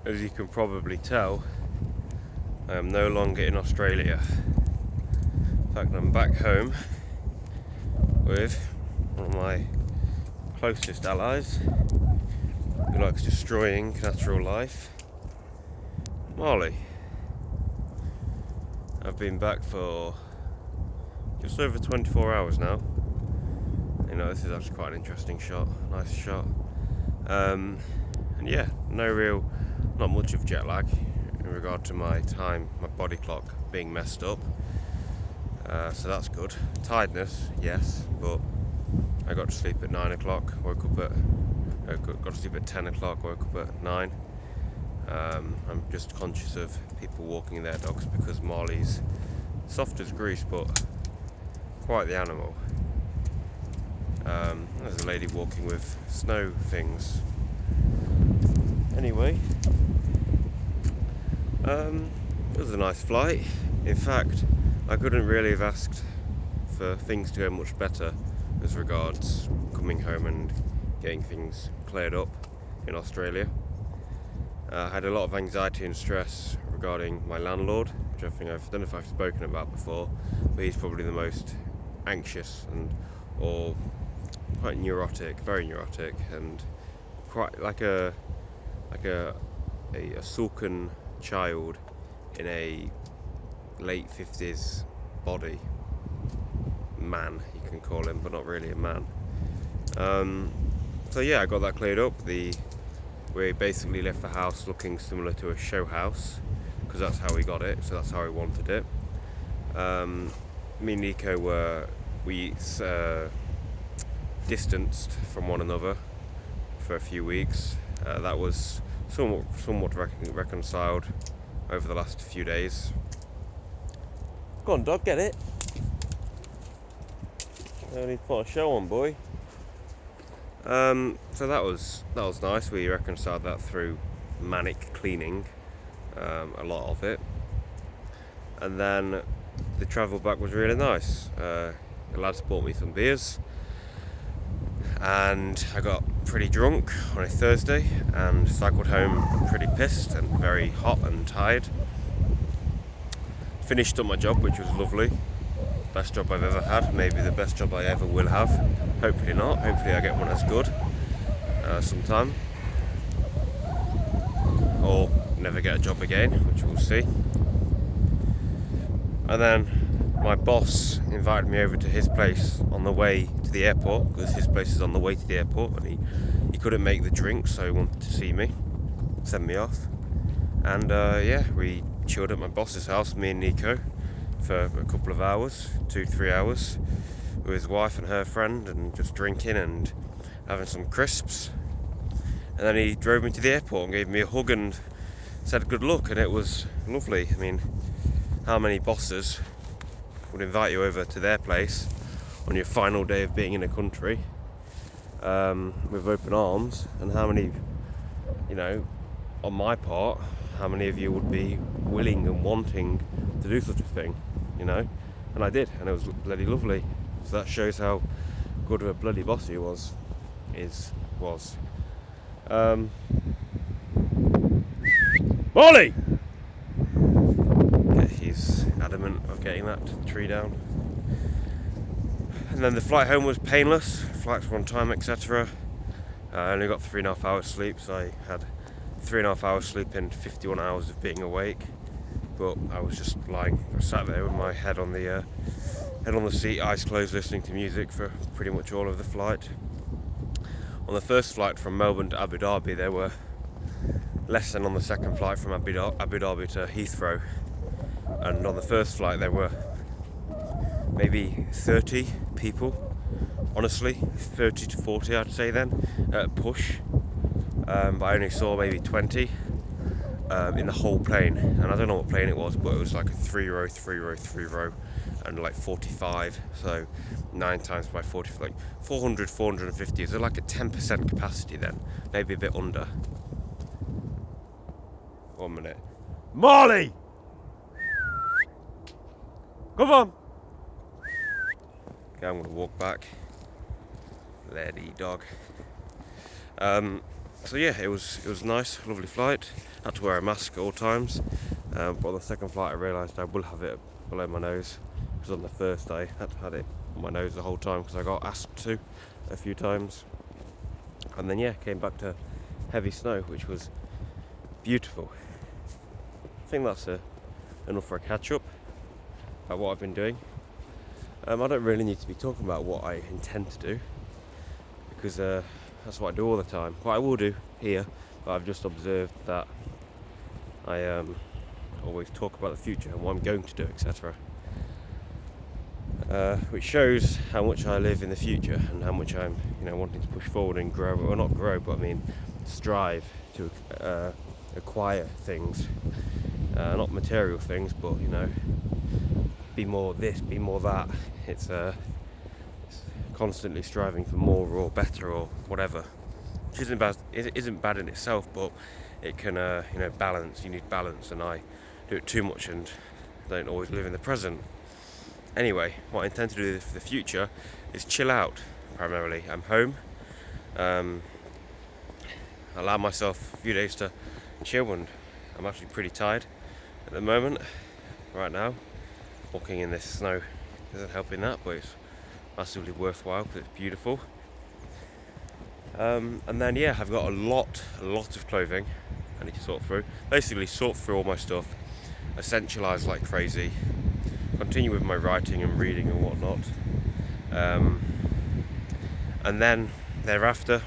as you can probably tell, I am no longer in Australia. In fact, I'm back home with one of my closest allies who likes destroying natural life, Marley. I've been back for just over 24 hours now. You know, this is actually quite an interesting shot, nice shot. And yeah, not much of jet lag in regard to my time, my body clock being messed up. So that's good. Tiredness, yes, but I got to sleep at 9 o'clock, got to sleep at 10 o'clock, woke up at 9. I'm just conscious of people walking their dogs because Marley's soft as grease, but quite the animal. There's a lady walking with snow things. Anyway, it was a nice flight. In fact, I couldn't really have asked for things to go much better as regards coming home and getting things cleared up in Australia. I had a lot of anxiety and stress regarding my landlord, which I don't know if I've spoken about before, but he's probably the most anxious or quite neurotic, very neurotic, and quite like a sulken child in a late 50s body. Man, you can call him, but not really a man. So yeah, I got that cleared up. We basically left the house looking similar to a show house, because that's how we got it, so that's how we wanted it. Me and Nico we distanced from one another for a few weeks. That was somewhat reconciled over the last few days. Go on, dog, get it. I need to put a show on, boy. So that was nice. We reconciled that through manic cleaning, a lot of it, and then the travel back was really nice. The lads bought me some beers, and I got pretty drunk on a Thursday and cycled home pretty pissed and very hot and tired. Finished up my job, which was lovely. Best job I've ever had, maybe the best job I ever will have. Hopefully not, hopefully I get one as good sometime, or never get a job again, which we'll see. And then my boss invited me over to his place on the way to the airport, because his place is on the way to the airport, and he couldn't make the drink, so he wanted to see me, send me off. And yeah, we chilled at my boss's house, me and Nico, for a couple of hours, 2-3 hours, with his wife and her friend, and just drinking and having some crisps. And then he drove me to the airport and gave me a hug and said good luck, and it was lovely. I mean, how many bosses would invite you over to their place on your final day of being in a country with open arms, and how many, you know, on my part, how many of you would be willing and wanting to do such a thing, you know? And I did, and it was bloody lovely. So that shows how good of a bloody boss he was. Molly! Yeah, he's adamant of getting that tree down. And then the flight home was painless. Flights were on time, etc. I only got 3.5 hours sleep, so I had 3.5 hours sleep in 51 hours of being awake. But I was just sat there with my head on the seat, eyes closed, listening to music for pretty much all of the flight. On the first flight from Melbourne to Abu Dhabi, there were less than on the second flight from Abu Dhabi to Heathrow. And on the first flight there were maybe 30 people, honestly, 30 to 40 I'd say then, at push. But I only saw maybe 20 in the whole plane, and I don't know what plane it was, but it was like a 3-row, and like 45, so 9 times by 40, like 400, 450, so like a 10% capacity then, maybe a bit under. 1 minute. Marley! Come on! Okay, I'm gonna walk back. Lady dog. So yeah, it was nice, lovely flight. Had to wear a mask at all times, but on the second flight I realised I will have it below my nose, because on the first day I had it on my nose the whole time because I got asked to a few times. And then yeah, came back to heavy snow, which was beautiful. I think that's enough for a catch up about what I've been doing. I don't really need to be talking about what I intend to do, because that's what I do all the time. What I will do here, but I've just observed that I always talk about the future and what I'm going to do, etc. Which shows how much I live in the future and how much I'm, wanting to push forward and grow, or not grow, but I mean strive to acquire things, not material things, but be more this, be more that. It's constantly striving for more or better or whatever, which isn't bad. It isn't bad in itself, but it can balance. You need balance, and I do it too much and don't always live in the present. Anyway, what I intend to do for the future is chill out primarily. I'm home. Allow myself a few days to chill, and I'm actually pretty tired at the moment right now. Walking in this snow isn't helping that, but it's massively worthwhile because it's beautiful. And then yeah, I've got a lot of clothing I need to sort through. Basically sort through all my stuff, essentialise like crazy, continue with my writing and reading and whatnot, and then thereafter,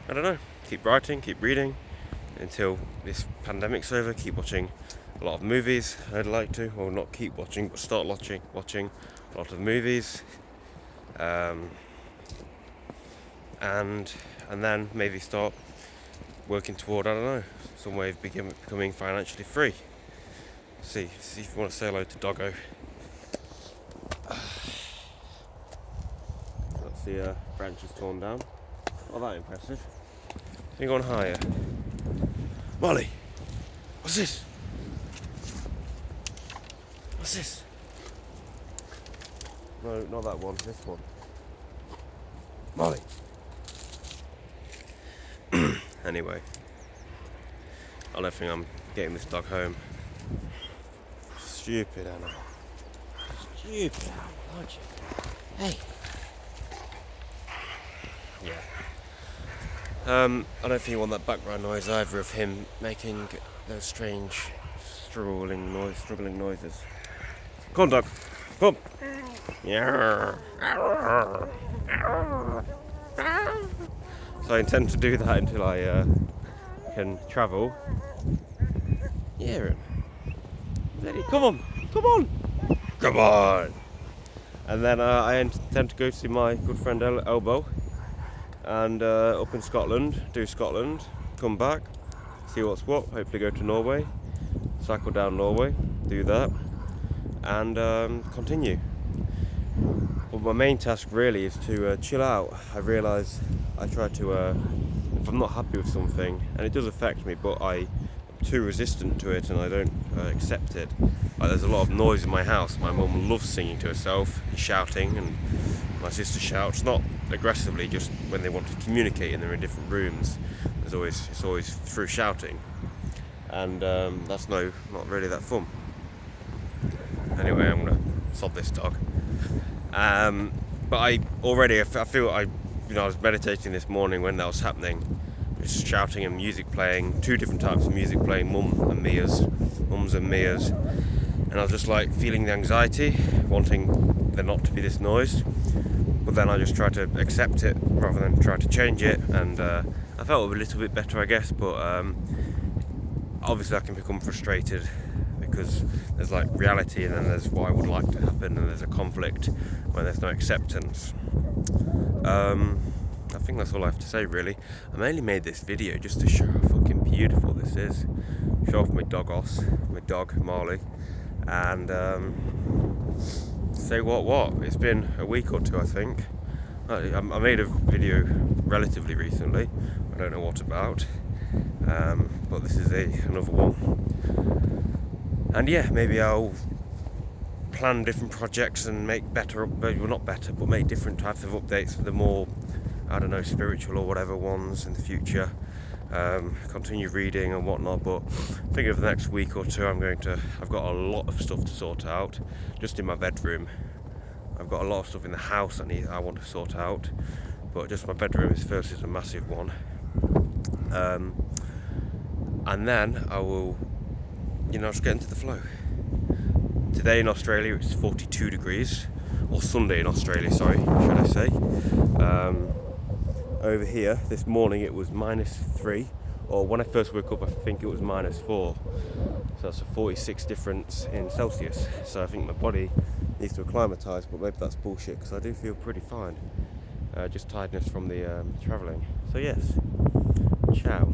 I don't know, keep writing, keep reading until this pandemic's over, keep watching a lot of movies I'd like to, well not keep watching, but start watching a lot of movies, and then maybe start working toward, I don't know, some way of becoming financially free. See if you want to say hello to Doggo. That's the branches torn down. Not that impressive. Can you go on higher? Molly, what's this? What's this? No, not that one, this one. Molly! Anyway, I don't think I'm getting this dog home. Stupid animal. Stupid animal, aren't you? Hey! Yeah. I don't think you want that background noise either of him making those strange struggling noises. Come on, dog. Come. Yeah. So I intend to do that until I can travel. Yeah. Ready? Come on. Come on. Come on. And then I intend to go see my good friend Elbow, and up in Scotland, do Scotland, come back, see what's what, hopefully go to Norway, cycle down Norway, do that, and continue. But my main task really is to chill out. I realise I try to, if I'm not happy with something, and it does affect me, but I'm too resistant to it and I don't accept it. Like, there's a lot of noise in my house. My mum loves singing to herself, shouting, and my sister shouts, not aggressively, just when they want to communicate and they're in different rooms. It's always through shouting, and that's not really that fun. Anyway, I'm gonna sod this dog. But I feel I was meditating this morning when that was happening, just shouting and music playing, two different types of music playing, mums and Mia's, and I was just like feeling the anxiety, wanting there not to be this noise, but then I just tried to accept it rather than try to change it, and I felt a little bit better, I guess, but obviously I can become frustrated because there's like reality and then there's what I would like to happen, and there's a conflict when there's no acceptance. I think that's all I have to say really. I mainly made this video just to show how fucking beautiful this is, show off my dog Marley, and say what it's been a week or two, I think. I made a video relatively recently, I don't know what about, but this is another one. And yeah, maybe I'll plan different projects and make make different types of updates for the more, I don't know, spiritual or whatever ones in the future. continue reading and whatnot, but I think over the next week or two I've got a lot of stuff to sort out just in my bedroom. I've got a lot of stuff in the house I want to sort out, but just my bedroom is a massive one. And then I will, just get into the flow. Today in Australia it's 42 degrees, or Sunday in Australia, sorry, should I say. Over here this morning it was -3, or when I first woke up I think it was -4. So that's a 46 difference in Celsius. So I think my body needs to acclimatise, but maybe that's bullshit because I do feel pretty fine. Just tiredness from the travelling. So yes, ciao.